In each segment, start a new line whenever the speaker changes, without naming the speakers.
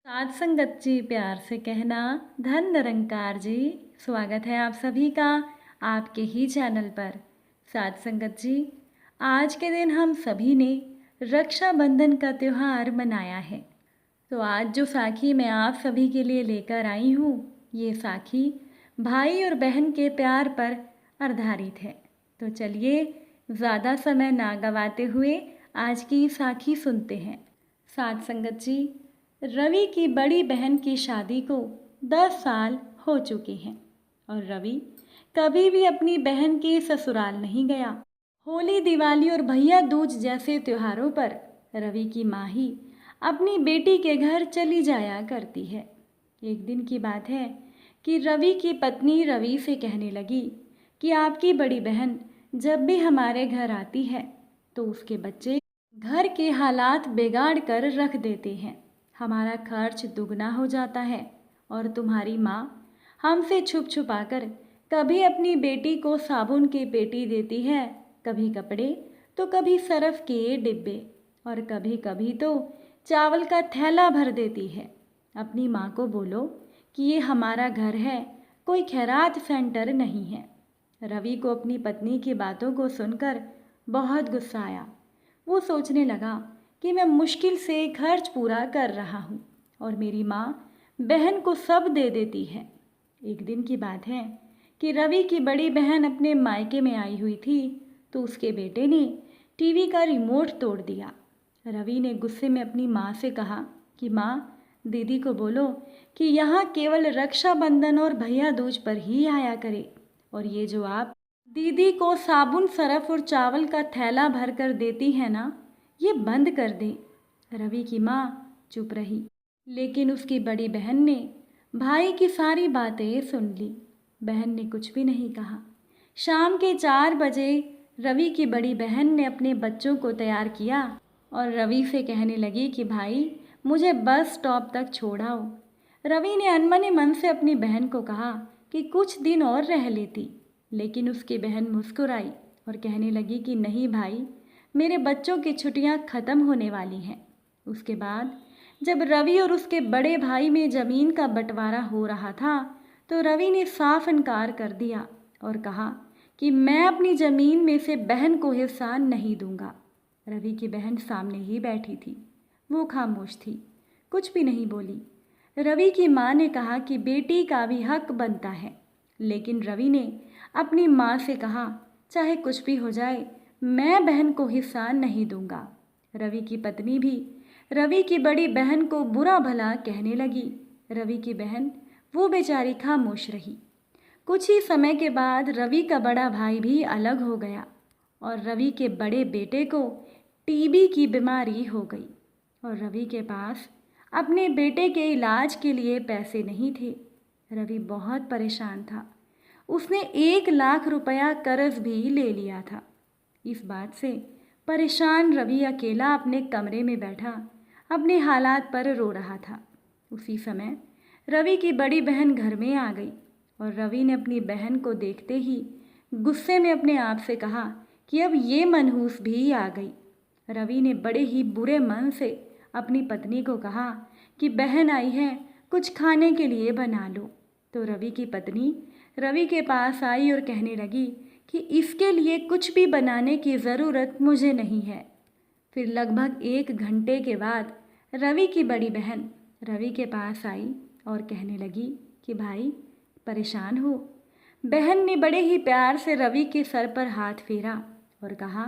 साध संगत जी प्यार से कहना। धन निरंकार जी, स्वागत है आप सभी का आपके ही चैनल पर। साध संगत जी, आज के दिन हम सभी ने रक्षाबंधन का त्यौहार मनाया है। तो आज जो साखी मैं आप सभी के लिए लेकर आई हूँ, ये साखी भाई और बहन के प्यार पर आधारित है। तो चलिए ज़्यादा समय ना गवाते हुए आज की साखी सुनते हैं। साध संगत जी, रवि की बड़ी बहन की शादी को 10 साल हो चुके हैं और रवि कभी भी अपनी बहन के ससुराल नहीं गया। होली, दिवाली और भैया दूज जैसे त्योहारों पर रवि की माँ ही अपनी बेटी के घर चली जाया करती है। एक दिन की बात है कि रवि की पत्नी रवि से कहने लगी कि आपकी बड़ी बहन जब भी हमारे घर आती है तो उसके बच्चे घर के हालात बिगाड़ कर रख देते हैं। हमारा खर्च दुगना हो जाता है और तुम्हारी माँ हमसे छुप छुपा कर कभी अपनी बेटी को साबुन की पेटी देती है, कभी कपड़े तो कभी सरफ के डिब्बे और कभी कभी तो चावल का थैला भर देती है। अपनी माँ को बोलो कि ये हमारा घर है, कोई खैरात सेंटर नहीं है। रवि को अपनी पत्नी की बातों को सुनकर बहुत गुस्सा आया। वो सोचने लगा कि मैं मुश्किल से खर्च पूरा कर रहा हूँ और मेरी माँ बहन को सब दे देती है। एक दिन की बात है कि रवि की बड़ी बहन अपने मायके में आई हुई थी तो उसके बेटे ने टीवी का रिमोट तोड़ दिया। रवि ने गुस्से में अपनी माँ से कहा कि माँ, दीदी को बोलो कि यहाँ केवल रक्षाबंधन और भैया दूज पर ही आया करे और ये जो आप दीदी को साबुन, सरफ और चावल का थैला भर कर देती है ना, ये बंद कर दे। रवि की माँ चुप रही, लेकिन उसकी बड़ी बहन ने भाई की सारी बातें सुन ली। बहन ने कुछ भी नहीं कहा। शाम के 4 बजे रवि की बड़ी बहन ने अपने बच्चों को तैयार किया और रवि से कहने लगी कि भाई, मुझे बस स्टॉप तक छोड़ाओ। रवि ने अनमने मन से अपनी बहन को कहा कि कुछ दिन और रह लेती, लेकिन उसकी बहन मुस्कुराई और कहने लगी कि नहीं भाई, मेरे बच्चों की छुट्टियां ख़त्म होने वाली हैं। उसके बाद जब रवि और उसके बड़े भाई में ज़मीन का बंटवारा हो रहा था तो रवि ने साफ इनकार कर दिया और कहा कि मैं अपनी ज़मीन में से बहन को हिस्सा नहीं दूंगा। रवि की बहन सामने ही बैठी थी। वो खामोश थी, कुछ भी नहीं बोली। रवि की माँ ने कहा कि बेटी का भी हक बनता है, लेकिन रवि ने अपनी माँ से कहा चाहे कुछ भी हो जाए, मैं बहन को हिस्सा नहीं दूंगा। रवि की पत्नी भी रवि की बड़ी बहन को बुरा भला कहने लगी। रवि की बहन वो बेचारी खामोश रही। कुछ ही समय के बाद रवि का बड़ा भाई भी अलग हो गया और रवि के बड़े बेटे को टीबी की बीमारी हो गई और रवि के पास अपने बेटे के इलाज के लिए पैसे नहीं थे। रवि बहुत परेशान था। उसने 1 लाख रुपया कर्ज भी ले लिया था। इस बात से परेशान रवि अकेला अपने कमरे में बैठा अपने हालात पर रो रहा था। उसी समय रवि की बड़ी बहन घर में आ गई और रवि ने अपनी बहन को देखते ही गुस्से में अपने आप से कहा कि अब ये मनहूस भी आ गई। रवि ने बड़े ही बुरे मन से अपनी पत्नी को कहा कि बहन आई है, कुछ खाने के लिए बना लो। तो रवि की पत्नी रवि के पास आई और कहने लगी कि इसके लिए कुछ भी बनाने की ज़रूरत मुझे नहीं है। फिर लगभग 1 घंटे के बाद रवि की बड़ी बहन रवि के पास आई और कहने लगी कि भाई, परेशान हो। बहन ने बड़े ही प्यार से रवि के सर पर हाथ फेरा और कहा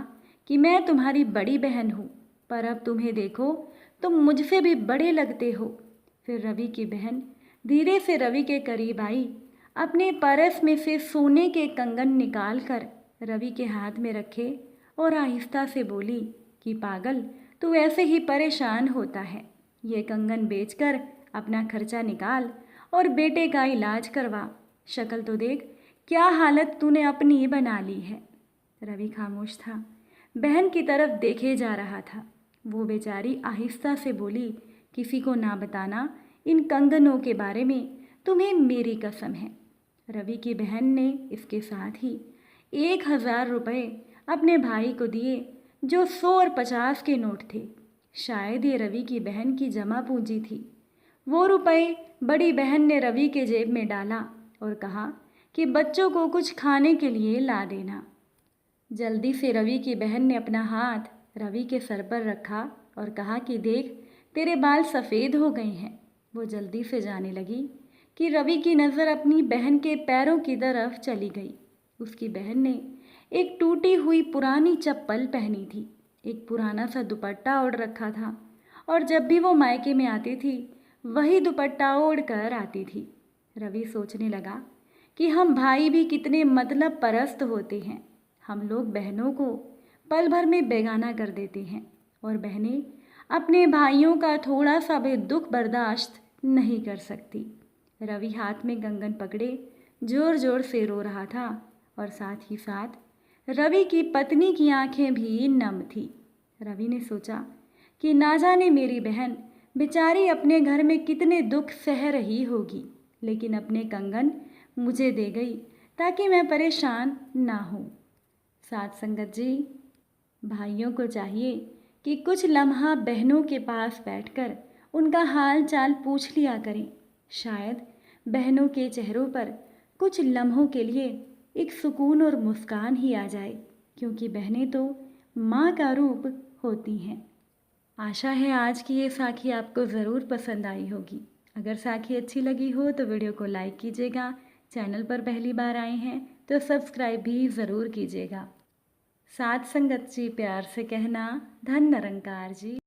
कि मैं तुम्हारी बड़ी बहन हूँ, पर अब तुम्हें देखो तुम मुझसे भी बड़े लगते हो। फिर रवि की बहन धीरे से रवि के करीब आई, अपने पर्स में से सोने के कंगन निकाल कर रवि के हाथ में रखे और आहिस्ता से बोली कि पागल, तू ऐसे ही परेशान होता है, ये कंगन बेचकर अपना खर्चा निकाल और बेटे का इलाज करवा। शक्ल तो देख, क्या हालत तूने अपनी बना ली है। रवि खामोश था, बहन की तरफ देखे जा रहा था। वो बेचारी आहिस्ता से बोली, किसी को ना बताना इन कंगनों के बारे में, तुम्हें मेरी कसम है। रवि की बहन ने इसके साथ ही 1,000 रुपये अपने भाई को दिए, जो 100 और 50 के नोट थे। शायद ये रवि की बहन की जमा पूंजी थी। वो रुपए बड़ी बहन ने रवि के जेब में डाला और कहा कि बच्चों को कुछ खाने के लिए ला देना। जल्दी से रवि की बहन ने अपना हाथ रवि के सर पर रखा और कहा कि देख, तेरे बाल सफ़ेद हो गए हैं। वो जल्दी से जाने लगी कि रवि की नज़र अपनी बहन के पैरों की तरफ चली गई। उसकी बहन ने एक टूटी हुई पुरानी चप्पल पहनी थी, एक पुराना सा दुपट्टा ओढ़ रखा था और जब भी वो मायके में आती थी वही दुपट्टा ओढ़ कर आती थी। रवि सोचने लगा कि हम भाई भी कितने मतलब परस्त होते हैं। हम लोग बहनों को पल भर में बेगाना कर देते हैं और बहनें अपने भाइयों का थोड़ा सा भी दुख बर्दाश्त नहीं कर सकती। रवि हाथ में कंगन पकड़े जोर जोर से रो रहा था और साथ ही साथ रवि की पत्नी की आंखें भी नम थी। रवि ने सोचा कि ना जाने मेरी बहन बेचारी अपने घर में कितने दुख सह रही होगी, लेकिन अपने कंगन मुझे दे गई ताकि मैं परेशान ना हूँ। साथ संगत जी, भाइयों को चाहिए कि कुछ लम्हा बहनों के पास बैठकर उनका हाल चाल पूछ लिया करें। शायद बहनों के चेहरों पर कुछ लम्हों के लिए एक सुकून और मुस्कान ही आ जाए, क्योंकि बहनें तो माँ का रूप होती हैं। आशा है आज की ये साखी आपको ज़रूर पसंद आई होगी। अगर साखी अच्छी लगी हो तो वीडियो को लाइक कीजिएगा। चैनल पर पहली बार आए हैं तो सब्सक्राइब भी ज़रूर कीजिएगा। साथ संगत जी प्यार से कहना, धन निरंकार जी।